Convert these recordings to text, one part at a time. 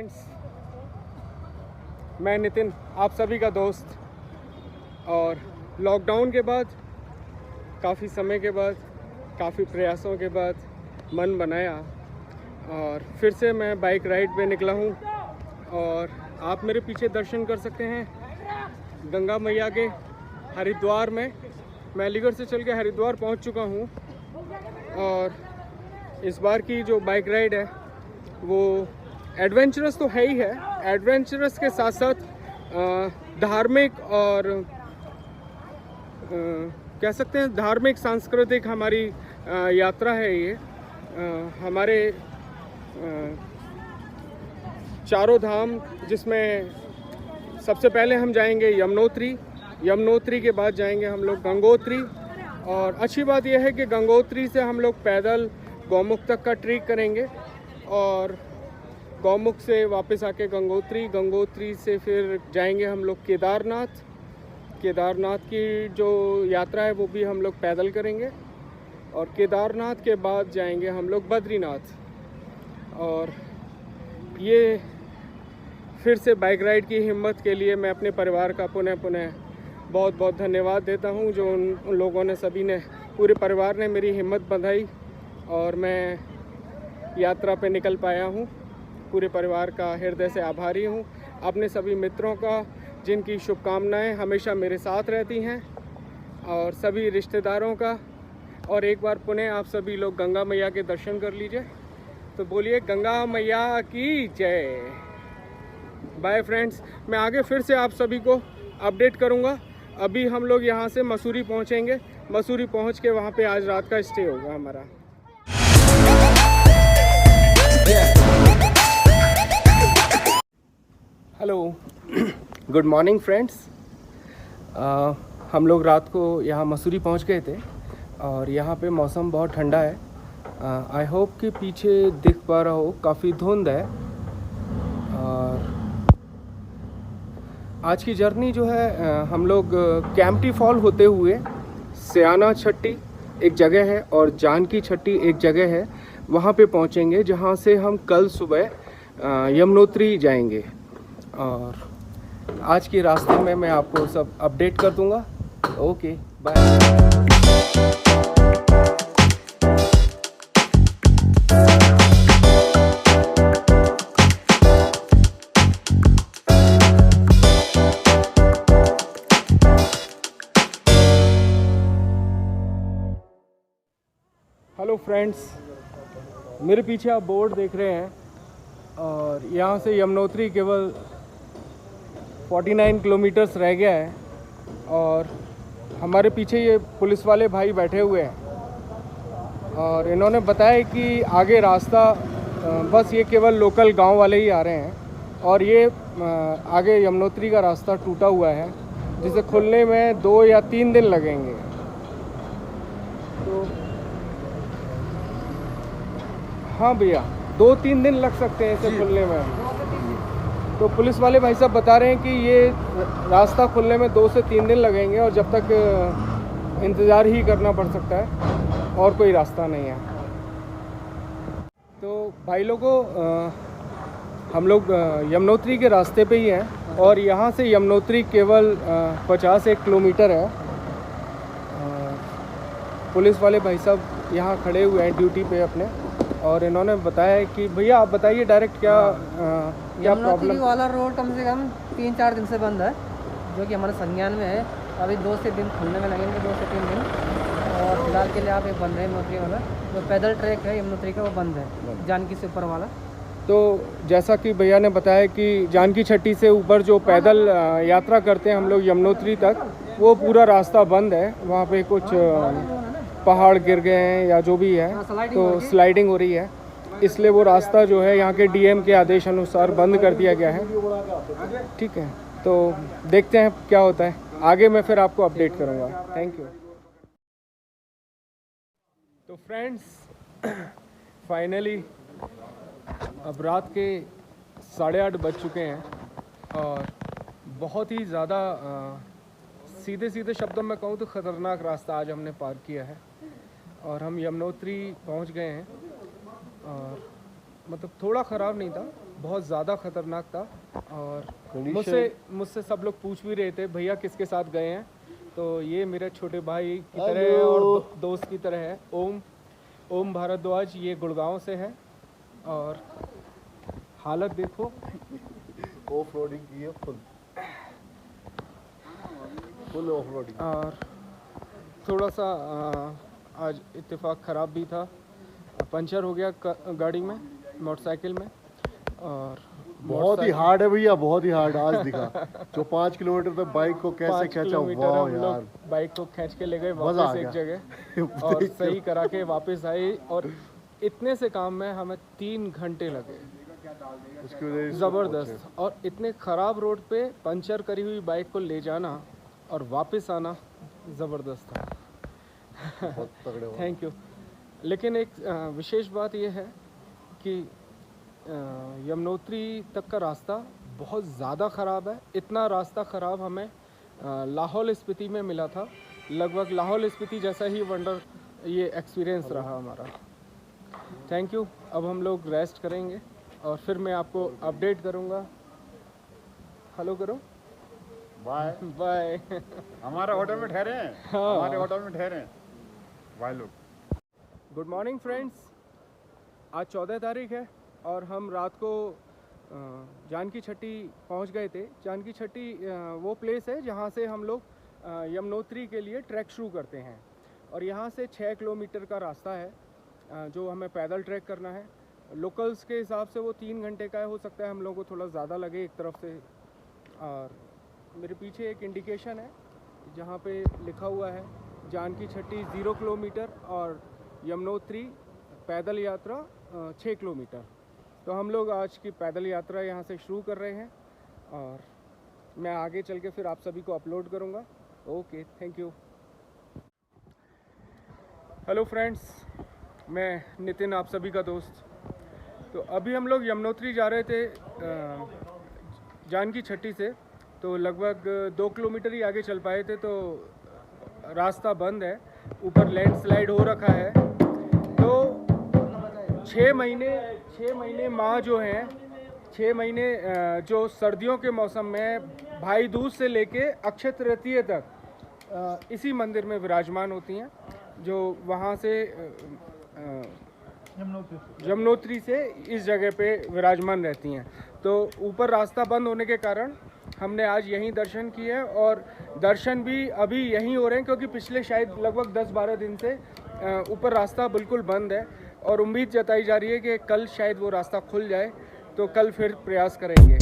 Friends, मैं नितिन, आप सभी का दोस्त। और लॉकडाउन के बाद, काफ़ी समय के बाद, काफ़ी प्रयासों के बाद मन बनाया और फिर से मैं बाइक राइड पे निकला हूँ। और आप मेरे पीछे दर्शन कर सकते हैं गंगा मैया के हरिद्वार में। मैं अलीगढ़ से चल के हरिद्वार पहुँच चुका हूँ। और इस बार की जो बाइक राइड है वो एडवेंचरस तो है ही है, एडवेंचरस के साथ साथ धार्मिक और कह सकते हैं धार्मिक सांस्कृतिक हमारी यात्रा है ये। हमारे चारों धाम, जिसमें सबसे पहले हम जाएंगे यमुनोत्री के बाद जाएंगे हम लोग गंगोत्री। और अच्छी बात यह है कि गंगोत्री से हम लोग पैदल गौमुख तक का ट्रेक करेंगे और गौमुख से वापस आके गंगोत्री से फिर जाएंगे हम लोग केदारनाथ की जो यात्रा है वो भी हम लोग पैदल करेंगे। और केदारनाथ के बाद जाएंगे हम लोग बद्रीनाथ। और ये फिर से बाइक राइड की हिम्मत के लिए मैं अपने परिवार का पुनः बहुत बहुत धन्यवाद देता हूँ, जो उन लोगों ने, सभी ने, पूरे परिवार ने मेरी हिम्मत बंधाई और मैं यात्रा पे निकल पाया हूँ। पूरे परिवार का हृदय से आभारी हूँ। अपने सभी मित्रों का, जिनकी शुभकामनाएं हमेशा मेरे साथ रहती हैं, और सभी रिश्तेदारों का। और एक बार पुनः आप सभी लोग गंगा मैया के दर्शन कर लीजिए। तो बोलिए गंगा मैया की जय। बाय फ्रेंड्स, मैं आगे फिर से आप सभी को अपडेट करूँगा। अभी हम लोग यहाँ से मसूरी पहुँचेंगे। मसूरी पहुँच के वहाँ पे आज रात का स्टे होगा हमारा। Hello, good morning friends. हम लोग रात को यहाँ मसूरी पहुँच गए थे और यहाँ पे मौसम बहुत ठंडा है। आई होप कि पीछे दिख पा रहा हो, काफ़ी धुंध है। और आज की जर्नी जो है, हम लोग कैंपटी फॉल होते हुए सयाना छट्टी एक जगह है और जानकी छट्टी एक जगह है, वहाँ पे पहुँचेंगे, जहाँ से हम कल सुबह यमुनोत्री जाएंगे। और आज के रास्ते में मैं आपको सब अपडेट कर दूँगा। Okay, bye. हेलो फ्रेंड्स, मेरे पीछे आप बोर्ड देख रहे हैं और यहाँ से यमुनोत्री केवल 49 किलोमीटर्स रह गया है। और हमारे पीछे ये पुलिस वाले भाई बैठे हुए हैं और इन्होंने बताया कि आगे रास्ता बस ये केवल लोकल गांव वाले ही आ रहे हैं और ये आगे यमुनोत्री का रास्ता टूटा हुआ है, जिसे खुलने में 2 या 3 दिन लगेंगे। तो हाँ भैया, 2-3 दिन लग सकते हैं इसे खुलने में। तो पुलिस वाले भाई साहब बता रहे हैं कि ये रास्ता खुलने में 2 से 3 दिन लगेंगे और जब तक इंतज़ार ही करना पड़ सकता है, और कोई रास्ता नहीं है। तो भाई लोगों, हम लोग यमुनोत्री के रास्ते पे ही हैं और यहाँ से यमुनोत्री केवल 51 किलोमीटर है। पुलिस वाले भाई साहब यहाँ खड़े हुए हैं ड्यूटी पे अपने, और इन्होंने बताया कि भैया आप बताइए डायरेक्ट क्या यमुनोत्री वाला रोड कम से कम 3-4 दिन से बंद है, जो कि हमारे संज्ञान में है। अभी 2 से दिन खुलने में लगेंगे, 2 से 3 दिन। और फिलहाल के लिए आप एक बंद है यमुनोत्री वाला, जो पैदल ट्रैक है यमुनोत्री का, वो बंद है, जानकी से ऊपर वाला। तो जैसा कि भैया ने बताया कि जानकी छट्टी से ऊपर जो पैदल यात्रा करते हैं हम लोग यमुनोत्री तक, वो पूरा रास्ता बंद है। वहाँ पे कुछ पहाड़ गिर गए हैं या जो भी है, तो स्लाइडिंग हो रही है, इसलिए वो रास्ता जो है यहाँ के डीएम के आदेश अनुसार बंद कर दिया गया है। ठीक है, तो देखते हैं क्या होता है आगे, मैं फिर आपको अपडेट करूँगा। Thank you. तो फ्रेंड्स, फाइनली अब रात के 8:30 बज चुके हैं और बहुत ही ज़्यादा सीधे शब्दों में कहूँ तो ख़तरनाक रास्ता आज हमने पार किया है और हम यमुनोत्री पहुँच गए हैं। और मतलब थोड़ा ख़राब नहीं था, बहुत ज़्यादा ख़तरनाक था। और मुझसे सब लोग पूछ भी रहे थे भैया किसके साथ गए हैं, तो ये मेरे छोटे भाई की तरह है और दोस्त की तरह है, ओम भारद्वाज। ये गुड़गांव से है और हालत देखो, ऑफ रोडिंग की है, फुल ऑफ रोडिंग। और थोड़ा सा आज इत्तेफाक ख़राब भी था, पंचर हो गया गाड़ी में, मोटरसाइकिल में। और बहुत ही हार्ड है भैया, बहुत ही हार्ड आज दिखा। जो 5 किलोमीटर तक बाइक को कैसे खींचा, वाह यार। बाइक को खींच के ले गए वापस एक जगह और सही करा के वापस आए, और इतने से काम में हमें 3 घंटे लगे, उसकी वजह से ज़बरदस्त। और इतने ख़राब रोड पे पंचर करी हुई बाइक को ले जाना और वापस आना ज़बरदस्त था। बहुत तगड़े। Thank you. लेकिन एक विशेष बात यह है कि यमुनोत्री तक का रास्ता बहुत ज़्यादा ख़राब है। इतना रास्ता ख़राब हमें लाहौल स्पीति में मिला था, लगभग लाहौल स्पीति जैसा ही वंडर ये एक्सपीरियंस रहा हमारा। Thank you. अब हम लोग रेस्ट करेंगे और फिर मैं आपको अपडेट करूँगा। हेलो करो, बाय बाय। हमारे होटल में ठहरे हैं, हमारे होटल में ठहरे हैं भाई लोग। गुड मॉर्निंग फ्रेंड्स, आज 14 तारीख है और हम रात को जानकी छट्टी पहुंच गए थे। जानकी छट्टी वो प्लेस है जहां से हम लोग यमुनोत्री के लिए ट्रैक शुरू करते हैं, और यहां से 6 किलोमीटर का रास्ता है जो हमें पैदल ट्रैक करना है। लोकल्स के हिसाब से वो 3 घंटे का है, हो सकता है हम लोगों को थोड़ा ज़्यादा लगे एक तरफ से। और मेरे पीछे एक इंडिकेशन है जहाँ पे लिखा हुआ है जानकी छट्टी 0 किलोमीटर और यमुनोत्री पैदल यात्रा 6 किलोमीटर। तो हम लोग आज की पैदल यात्रा यहाँ से शुरू कर रहे हैं और मैं आगे चल के फिर आप सभी को अपलोड करूँगा। Okay, thank you. Hello friends, मैं नितिन, आप सभी का दोस्त। तो अभी हम लोग यमुनोत्री जा रहे थे जानकी छट्टी से, तो लगभग 2 किलोमीटर ही आगे चल पाए थे तो रास्ता बंद है, ऊपर लैंडस्लाइड हो रखा है। तो 6 महीने माह जो हैं, 6 महीने जो सर्दियों के मौसम में भाई दूज से लेके अक्षय तृतीया तक इसी मंदिर में विराजमान होती हैं, जो वहाँ से यमुनोत्री से इस जगह पे विराजमान रहती हैं। तो ऊपर रास्ता बंद होने के कारण हमने आज यहीं दर्शन किए, और दर्शन भी अभी यहीं हो रहे हैं क्योंकि पिछले शायद लगभग 10-12 दिन से ऊपर रास्ता बिल्कुल बंद है, और उम्मीद जताई जा रही है कि कल शायद वो रास्ता खुल जाए, तो कल फिर प्रयास करेंगे।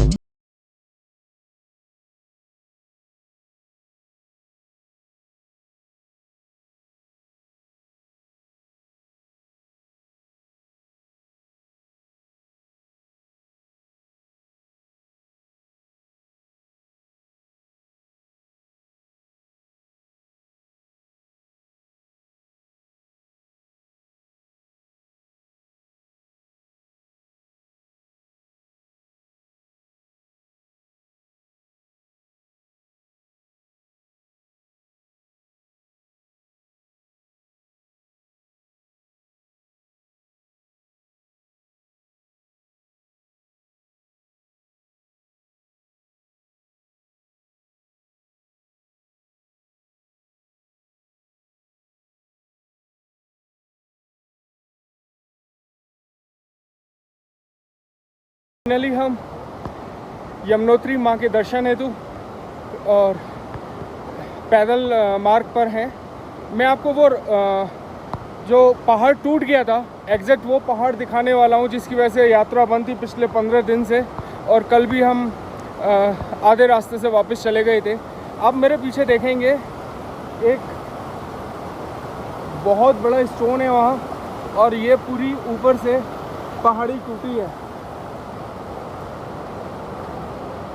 फाइनली हम यमुनोत्री माँ के दर्शन हेतु और पैदल मार्ग पर हैं। मैं आपको वो जो पहाड़ टूट गया था एग्जैक्ट वो पहाड़ दिखाने वाला हूँ, जिसकी वजह से यात्रा बंद थी पिछले 15 दिन से, और कल भी हम आधे रास्ते से वापस चले गए थे। आप मेरे पीछे देखेंगे एक बहुत बड़ा स्टोन है वहाँ, और ये पूरी ऊपर से पहाड़ी टूटी है।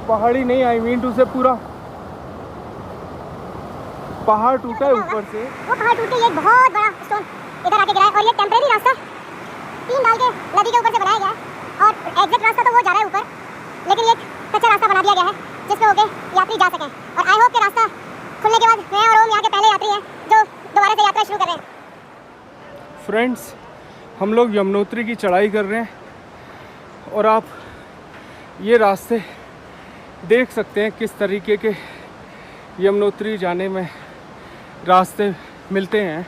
पहाड़ी नहीं, आई मीन टू से पूरा पहाड़ टूटा है ऊपर से। वो पहाड़ टूट के एक बहुत बड़ा स्टोन इधर आके गिरा है, और ये टेम्परेरी रास्ता 3 डाल के नदी के ऊपर से बनाया गया है, और एग्जैक्ट रास्ता तो वो जा रहा है ऊपर, लेकिन ये कच्चा रास्ता बना दिया गया है जिसमें होके यात्री जा सकें। और आई होप कि रास्ता खुलने के बाद मैं और ओम यहाँ के पहले यात्री हैं जो दोबारा से यात्रा शुरू कर रहे हैं। फ्रेंड्स, हम लोग यमुनोत्री की चढ़ाई कर रहे हैं और आप ये रास्ते देख सकते हैं किस तरीके के यमुनोत्री जाने में रास्ते मिलते हैं।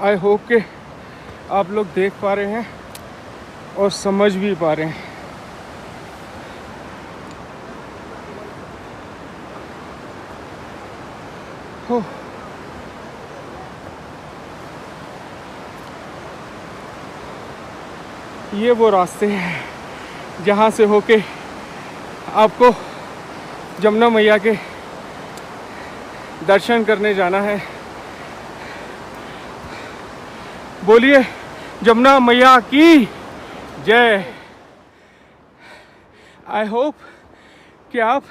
आई होप कि आप लोग देख पा रहे हैं और समझ भी पा रहे हैं। हो ये वो रास्ते हैं जहाँ से होके आपको जमुना मैया के दर्शन करने जाना है। बोलिए जमुना मैया की जय। आई होप कि आप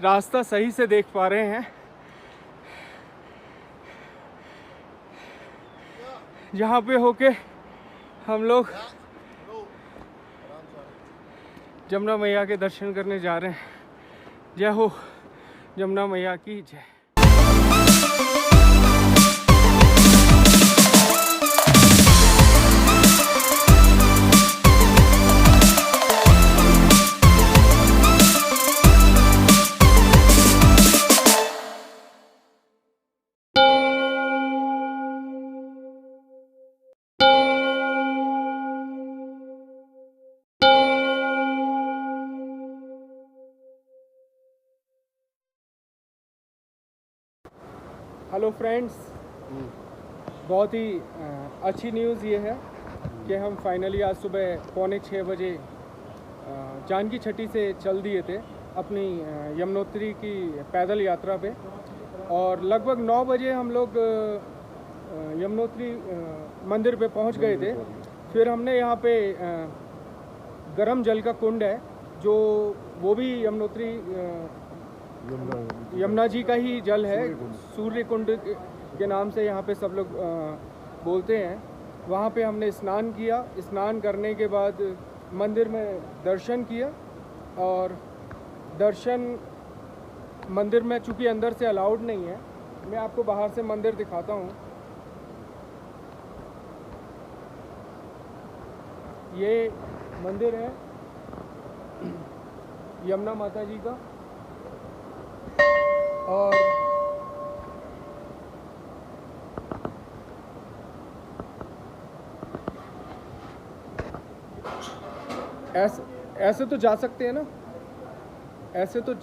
रास्ता सही से देख पा रहे हैं। जहाँ पे होके हम लोग जमुना मैया के दर्शन करने जा रहे हैं। जय हो जमुना मैया की जय। हेलो फ्रेंड्स, बहुत ही अच्छी न्यूज़ ये है कि हम फाइनली आज सुबह 5:45 बजे जानकी छठी से चल दिए थे अपनी यमुनोत्री की पैदल यात्रा पे, और लगभग 9 बजे हम लोग यमुनोत्री मंदिर पे पहुंच गए थे। फिर हमने यहाँ पे गर्म जल का कुंड है, जो वो भी यमुनोत्री यमुना जी का ही जल है, सूर्य कुंड के नाम से यहाँ पे सब लोग बोलते हैं। वहाँ पे हमने स्नान किया। स्नान करने के बाद मंदिर में दर्शन किया, और दर्शन मंदिर में चूँकि अंदर से अलाउड नहीं है, मैं आपको बाहर से मंदिर दिखाता हूँ। ये मंदिर है यमुना माता जी का, और ऐसे तो जा सकते हैं ना, ऐसे तो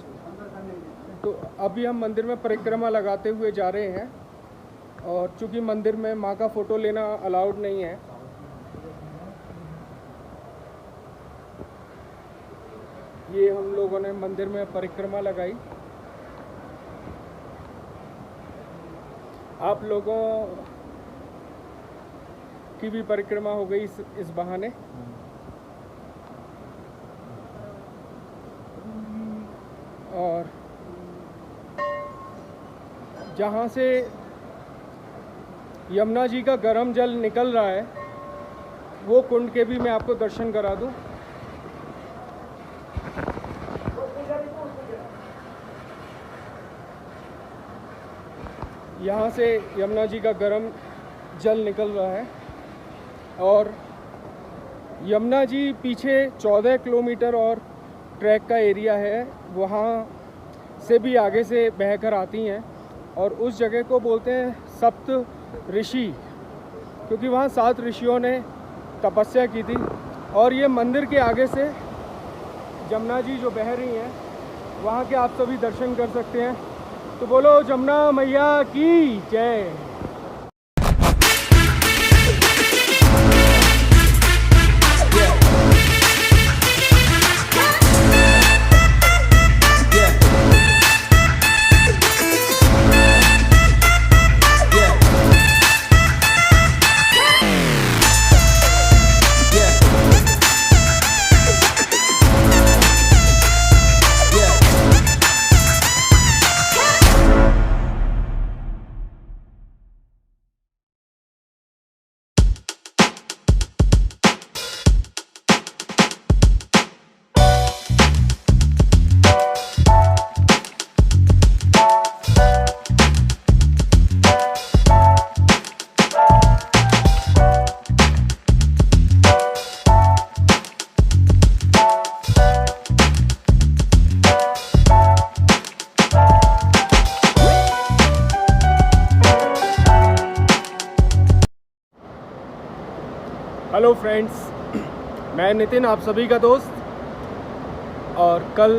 अभी हम मंदिर में परिक्रमा लगाते हुए जा रहे हैं, और चूंकि मंदिर में माँ का फ़ोटो लेना अलाउड नहीं है, ये हम लोगों ने मंदिर में परिक्रमा लगाई। आप लोगों की भी परिक्रमा हो गई इस बहाने। और जहाँ से यमुना जी का गर्म जल निकल रहा है, वो कुंड के भी मैं आपको दर्शन करा दूं। यहाँ से यमुना जी का गर्म जल निकल रहा है, और यमुना जी पीछे 14 किलोमीटर और ट्रैक का एरिया है, वहाँ से भी आगे से बहकर आती हैं, और उस जगह को बोलते हैं सप्त ऋषि, क्योंकि वहाँ 7 ऋषियों ने तपस्या की थी। और ये मंदिर के आगे से जमुना जी जो बह रही हैं, वहाँ के आप सभी दर्शन कर सकते हैं। तो बोलो जमुना मैया की जय। हेलो फ्रेंड्स, मैं नितिन, आप सभी का दोस्त। और कल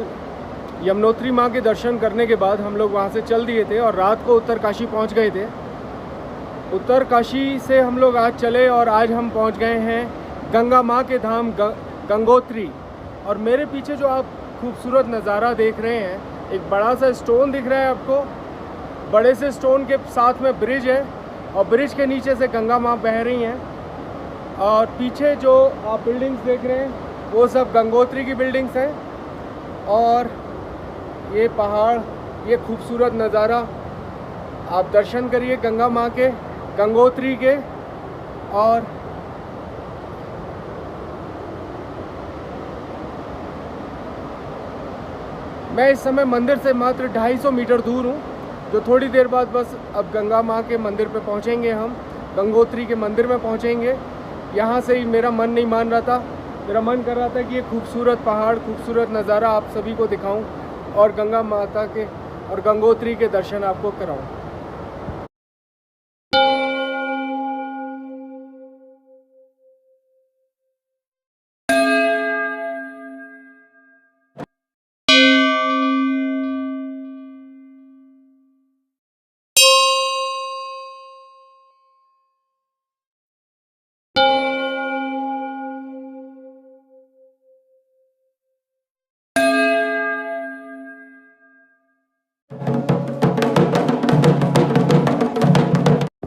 यमुनोत्री माँ के दर्शन करने के बाद हम लोग वहाँ से चल दिए थे और रात को उत्तरकाशी पहुँच गए थे। उत्तरकाशी से हम लोग आज चले और आज हम पहुँच गए हैं गंगा माँ के धाम गंगोत्री। और मेरे पीछे जो आप खूबसूरत नज़ारा देख रहे हैं, एक बड़ा सा स्टोन दिख रहा है आपको। बड़े से स्टोन के साथ में ब्रिज है और ब्रिज के नीचे से गंगा माँ बह रही हैं। और पीछे जो आप बिल्डिंग्स देख रहे हैं वो सब गंगोत्री की बिल्डिंग्स हैं। और ये पहाड़, ये खूबसूरत नज़ारा, आप दर्शन करिए गंगा माँ के, गंगोत्री के। और मैं इस समय मंदिर से मात्र 250 मीटर दूर हूँ, जो थोड़ी देर बाद बस अब गंगा माँ के मंदिर पे पहुँचेंगे। हम गंगोत्री के मंदिर में पहुँचेंगे। यहाँ से ही मेरा मन नहीं मान रहा था, मेरा मन कर रहा था कि ये खूबसूरत पहाड़, खूबसूरत नज़ारा आप सभी को दिखाऊं और गंगा माता के और गंगोत्री के दर्शन आपको कराऊं।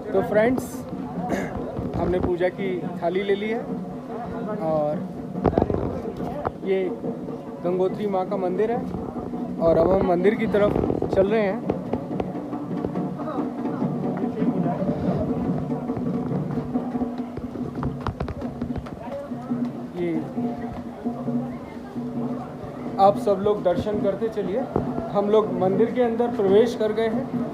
तो फ्रेंड्स, हमने पूजा की थाली ले ली है और ये गंगोत्री माँ का मंदिर है और अब हम मंदिर की तरफ चल रहे हैं। ये आप सब लोग दर्शन करते चलिए। हम लोग मंदिर के अंदर प्रवेश कर गए हैं।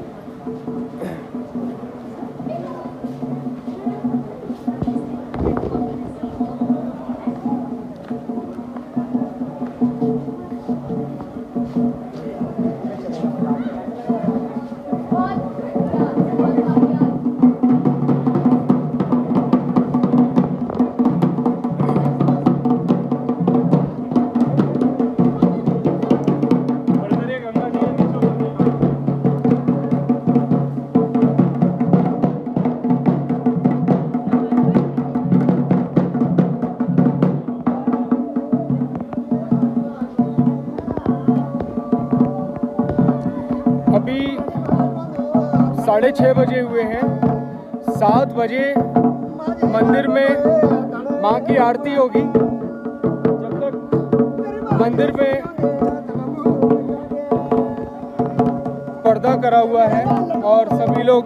अभी 6:30 बजे हुए हैं। 7 बजे मंदिर में माँ की आरती होगी। जब तक मंदिर में पर्दा करा हुआ है और सभी लोग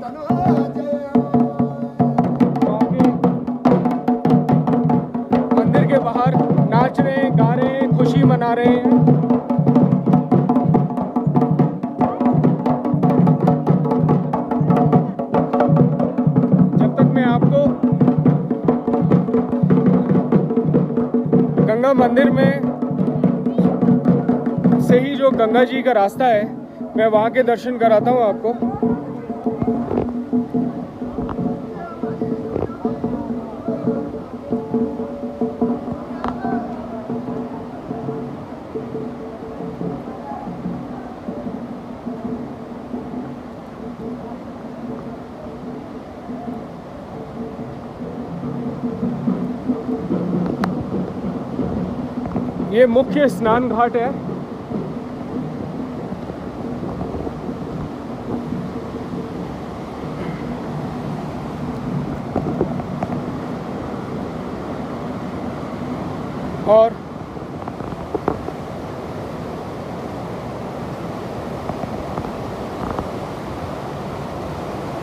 मंदिर के बाहर नाच रहे हैं, गा रहे हैं, खुशी मना रहे हैं। गंगा मंदिर में से ही जो गंगा जी का रास्ता है, मैं वहाँ के दर्शन कराता हूँ आपको। ये मुख्य स्नान घाट है। और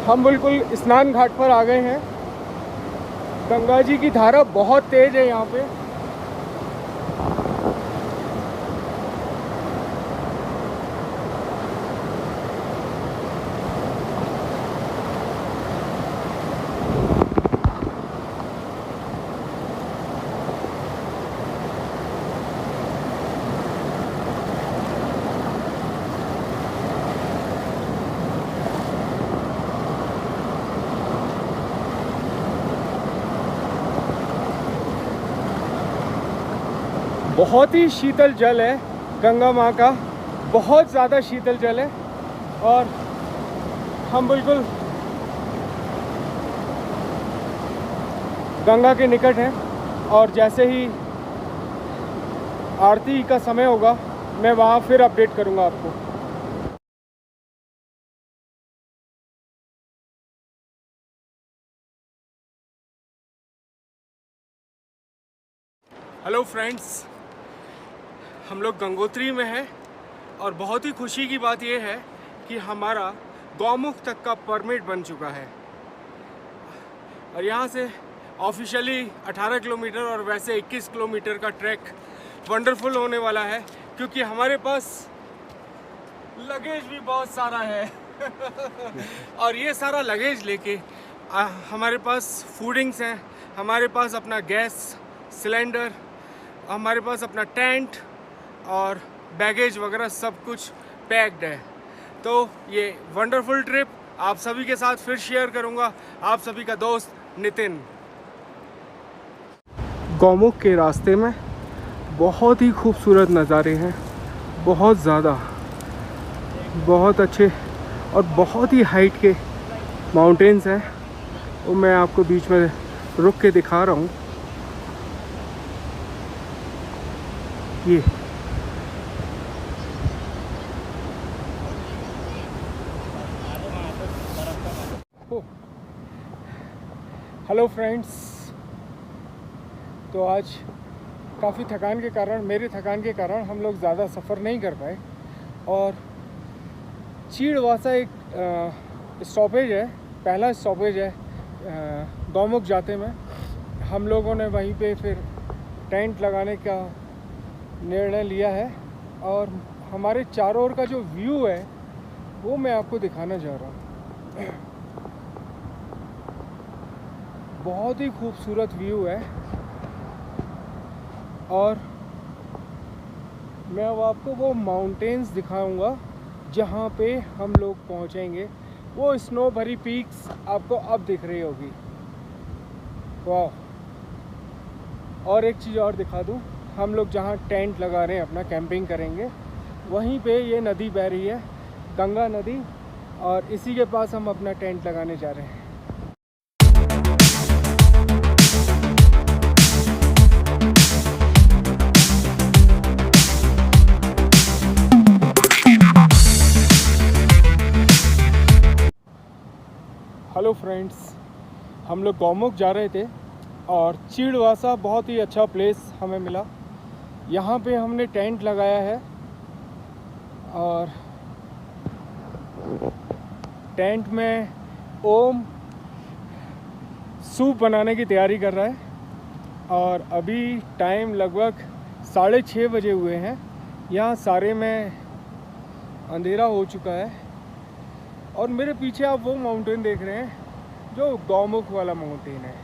हम बिल्कुल स्नान घाट पर आ गए हैं। गंगा जी की धारा बहुत तेज है यहाँ पे। बहुत ही शीतल जल है गंगा माँ का, बहुत ज़्यादा शीतल जल है। और हम बिल्कुल गंगा के निकट हैं, और जैसे ही आरती का समय होगा मैं वहाँ फिर अपडेट करूँगा आपको। हेलो फ्रेंड्स, हम लोग गंगोत्री में हैं और बहुत ही खुशी की बात यह है कि हमारा गौमुख तक का परमिट बन चुका है। और यहाँ से ऑफिशियली 18 किलोमीटर और वैसे 21 किलोमीटर का ट्रैक वंडरफुल होने वाला है, क्योंकि हमारे पास लगेज भी बहुत सारा है। और ये सारा लगेज लेके हमारे पास फूडिंग्स हैं, हमारे पास अपना गैस सिलेंडर, हमारे पास अपना टेंट और बैगेज वगैरह सब कुछ पैक्ड है। तो ये वंडरफुल ट्रिप आप सभी के साथ फिर शेयर करूंगा, आप सभी का दोस्त नितिन। गौमुख के रास्ते में बहुत ही खूबसूरत नज़ारे हैं, बहुत ज़्यादा, बहुत अच्छे और बहुत ही हाइट के माउंटेन्स हैं। वो मैं आपको बीच में रुक के दिखा रहा हूँ। ये हेलो फ्रेंड्स, तो आज काफ़ी थकान के कारण, मेरी थकान के कारण हम लोग ज़्यादा सफ़र नहीं कर पाए। और चीड़वासा एक स्टॉपेज है, पहला स्टॉपेज है गौमुख जाते में। हम लोगों ने वहीं पे फिर टेंट लगाने का निर्णय लिया है, और हमारे चारों ओर का जो व्यू है वो मैं आपको दिखाना चाह रहा हूँ। बहुत ही खूबसूरत व्यू है। और मैं अब आपको वो माउंटेन्स दिखाऊंगा जहाँ पे हम लोग पहुँचेंगे। वो स्नो भरी पीक्स आपको अब दिख रही होगी। वाह! और एक चीज़ और दिखा दूँ, हम लोग जहाँ टेंट लगा रहे हैं, अपना कैंपिंग करेंगे, वहीं पे ये नदी बह रही है, गंगा नदी, और इसी के पास हम अपना टेंट लगाने जा रहे हैं। हेलो फ्रेंड्स, हम लोग गौमुख जा रहे थे और चीड़वासा बहुत ही अच्छा प्लेस हमें मिला। यहाँ पे हमने टेंट लगाया है और टेंट में ओम सूप बनाने की तैयारी कर रहा है। और अभी टाइम लगभग 6:30 बजे हुए हैं। यहाँ सारे में अंधेरा हो चुका है। और मेरे पीछे आप वो माउंटेन देख रहे हैं जो गौमुख वाला माउंटेन है,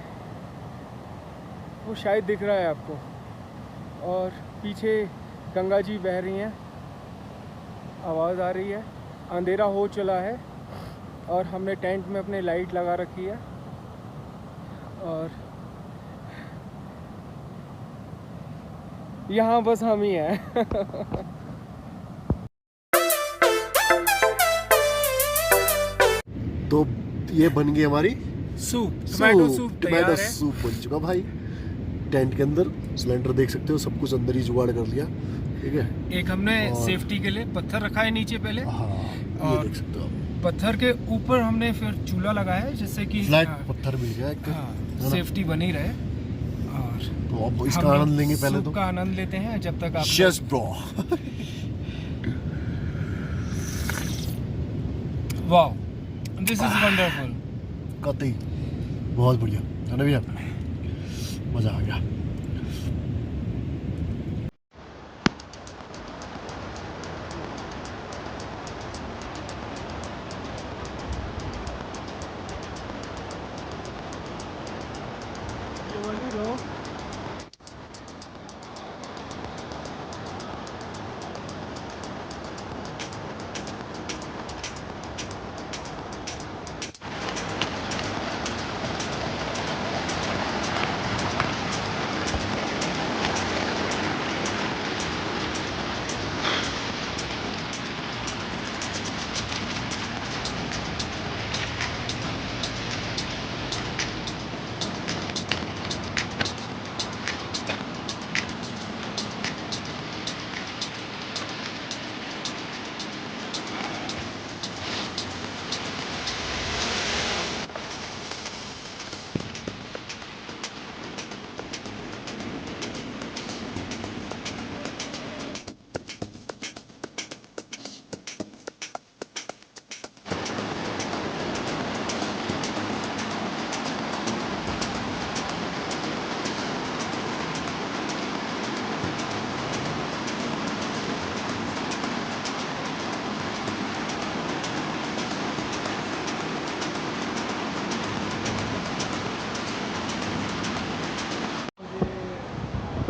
वो शायद दिख रहा है आपको। और पीछे गंगा जी बह रही हैं, आवाज़ आ रही है। अंधेरा हो चला है और हमने टेंट में अपने लाइट लगा रखी है। और यहाँ बस हम ही हैं। तो ये बन गई हमारी soup, tomato soup tomato soup बन चुका भाई। टेंट के अंदर सिलेंडर देख सकते हो, सब कुछ अंदर ही जुगाड़ कर लिया। ठीक है, एक हमने सेफ्टी के लिए पत्थर रखा है नीचे पहले। हाँ, और ये देख सकते हो आप। पत्थर के ऊपर हमने फिर चूल्हा लगाया है, जिससे कि फ्लैट पत्थर मिल गया एक। हाँ, सेफ्टी बनी रहे। और तो अब इसका आनंद लेंगे पहले। सूप तो का आनंद लेते हैं जब तक आप। Yes bro. Wow, this is wonderful. कतई बहुत बढ़िया है ना भैया, मजा आ गया।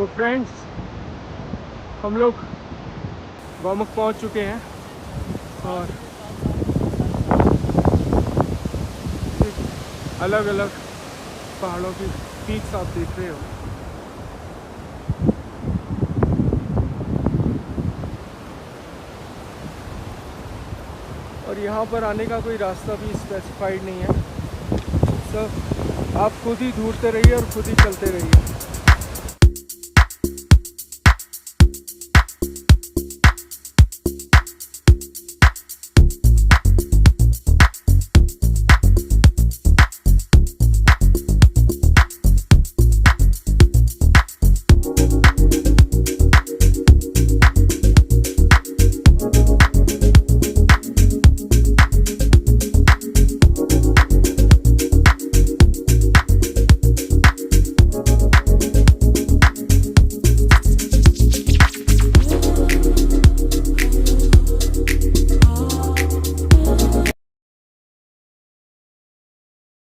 तो फ्रेंड्स हम लोग गोमुख पहुंच चुके हैं और अलग अलग पहाड़ों की पीक्स आप देख रहे हो। और यहाँ पर आने का कोई रास्ता भी स्पेसिफाइड नहीं है, सब आप खुद ही ढूंढते रहिए और खुद ही चलते रहिए।